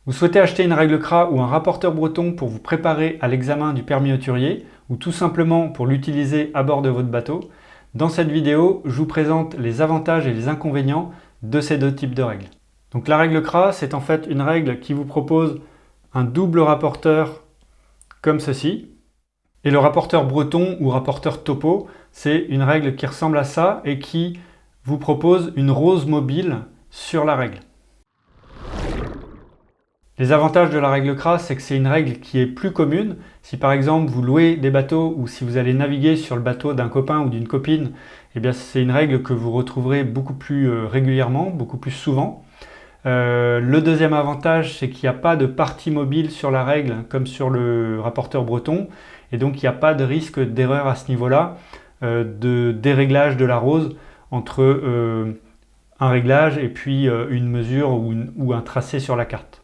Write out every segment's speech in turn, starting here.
Vous souhaitez acheter une règle CRA ou un rapporteur breton pour vous préparer à l'examen du permis hauturier ou tout simplement pour l'utiliser à bord de votre bateau? Dans cette vidéo, je vous présente les avantages et les inconvénients de ces deux types de règles. Donc la règle CRA, c'est en fait une règle qui vous propose un double rapporteur comme ceci. Et le rapporteur breton ou rapporteur topo, c'est une règle qui ressemble à ça et qui vous propose une rose mobile sur la règle. Les avantages de la règle CRA, c'est que c'est une règle qui est plus commune. Si par exemple vous louez des bateaux ou si vous allez naviguer sur le bateau d'un copain ou d'une copine, eh bien c'est une règle que vous retrouverez beaucoup plus régulièrement, beaucoup plus souvent. Le deuxième avantage, c'est qu'il n'y a pas de partie mobile sur la règle comme sur le rapporteur breton et donc il n'y a pas de risque d'erreur à ce niveau-là, de déréglage de la rose entre un réglage et puis une mesure ou un tracé sur la carte.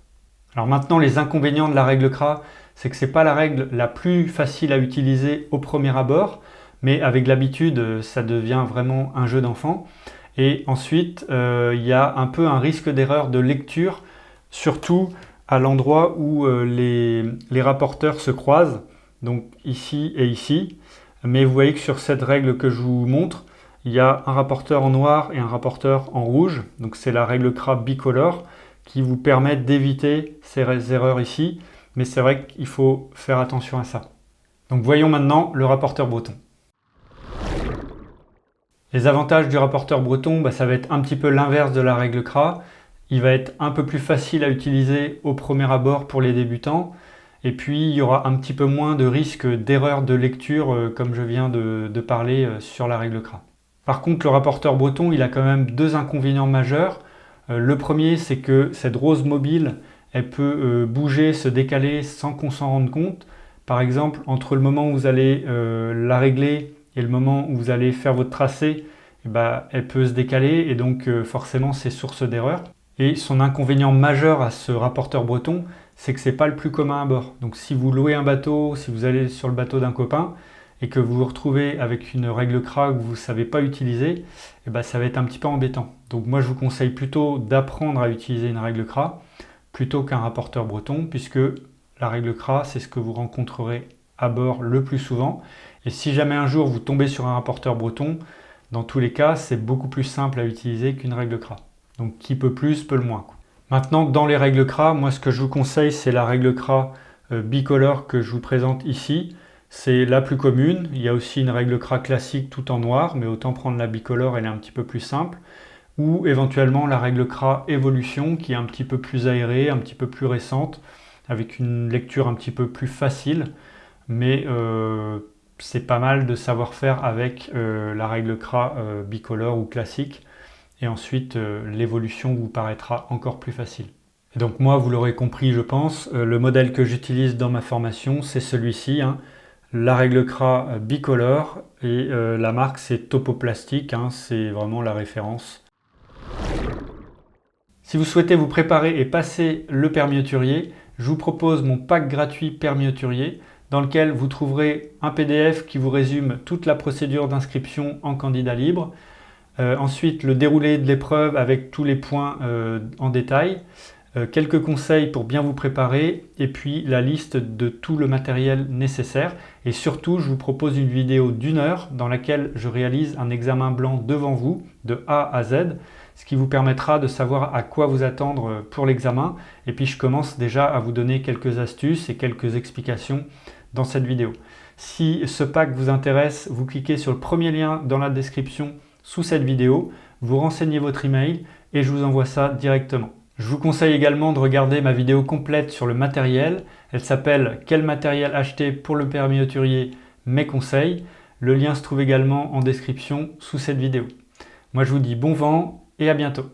Alors maintenant, les inconvénients de la règle CRA, c'est que ce n'est pas la règle la plus facile à utiliser au premier abord, mais avec l'habitude, ça devient vraiment un jeu d'enfant. Et ensuite, il y a un peu un risque d'erreur de lecture, surtout à l'endroit où les rapporteurs se croisent, donc ici et ici. Mais vous voyez que sur cette règle que je vous montre, il y a un rapporteur en noir et un rapporteur en rouge. Donc c'est la règle CRA bicolore qui vous permet d'éviter ces erreurs ici. Mais c'est vrai qu'il faut faire attention à ça. Donc voyons maintenant le rapporteur breton. Les avantages du rapporteur breton, ça va être un petit peu l'inverse de la règle CRA. Il va être un peu plus facile à utiliser au premier abord pour les débutants. Et puis il y aura un petit peu moins de risque d'erreur de lecture comme je viens de parler sur la règle CRA. Par contre, le rapporteur breton, il a quand même deux inconvénients majeurs. Le premier, c'est que cette rose mobile, elle peut bouger, se décaler sans qu'on s'en rende compte. Par exemple, entre le moment où vous allez la régler et le moment où vous allez faire votre tracé, elle peut se décaler et donc forcément c'est source d'erreur. Et son inconvénient majeur à ce rapporteur breton, c'est que ce n'est pas le plus commun à bord. Donc si vous louez un bateau, si vous allez sur le bateau d'un copain et que vous vous retrouvez avec une règle CRA que vous ne savez pas utiliser, ça va être un petit peu embêtant. Donc moi je vous conseille plutôt d'apprendre à utiliser une règle CRA plutôt qu'un rapporteur breton, puisque la règle CRA, c'est ce que vous rencontrerez à bord le plus souvent. Et si jamais un jour vous tombez sur un rapporteur breton, dans tous les cas, c'est beaucoup plus simple à utiliser qu'une règle CRA. Donc qui peut plus, peut le moins. Maintenant, dans les règles CRA, moi ce que je vous conseille, c'est la règle CRA bicolore que je vous présente ici. C'est la plus commune. Il y a aussi une règle CRA classique tout en noir, mais autant prendre la bicolore, elle est un petit peu plus simple. Ou éventuellement la règle CRA évolution, qui est un petit peu plus aérée, un petit peu plus récente, avec une lecture un petit peu plus facile. Mais c'est pas mal de savoir faire avec la règle CRA bicolore ou classique. Et ensuite, l'évolution vous paraîtra encore plus facile. Et donc moi, vous l'aurez compris, je pense, le modèle que j'utilise dans ma formation, c'est celui-ci. La règle CRA bicolore et la marque, c'est Topoplastic. C'est vraiment la référence. Si vous souhaitez vous préparer et passer le permis hauturier, je vous propose mon pack gratuit permis hauturier dans lequel vous trouverez un PDF qui vous résume toute la procédure d'inscription en candidat libre. Ensuite, le déroulé de l'épreuve avec tous les points en détail. Quelques conseils pour bien vous préparer et puis la liste de tout le matériel nécessaire. Et surtout, je vous propose une vidéo d'1 heure dans laquelle je réalise un examen blanc devant vous de A à Z, ce qui vous permettra de savoir à quoi vous attendre pour l'examen. Et puis je commence déjà à vous donner quelques astuces et quelques explications dans cette vidéo. Si ce pack vous intéresse, vous cliquez sur le premier lien dans la description sous cette vidéo, vous renseignez votre email et je vous envoie ça directement. Je vous conseille également de regarder ma vidéo complète sur le matériel. Elle s'appelle « Quel matériel acheter pour le permis hauturier? Mes conseils ». Le lien se trouve également en description sous cette vidéo. Moi je vous dis bon vent et à bientôt.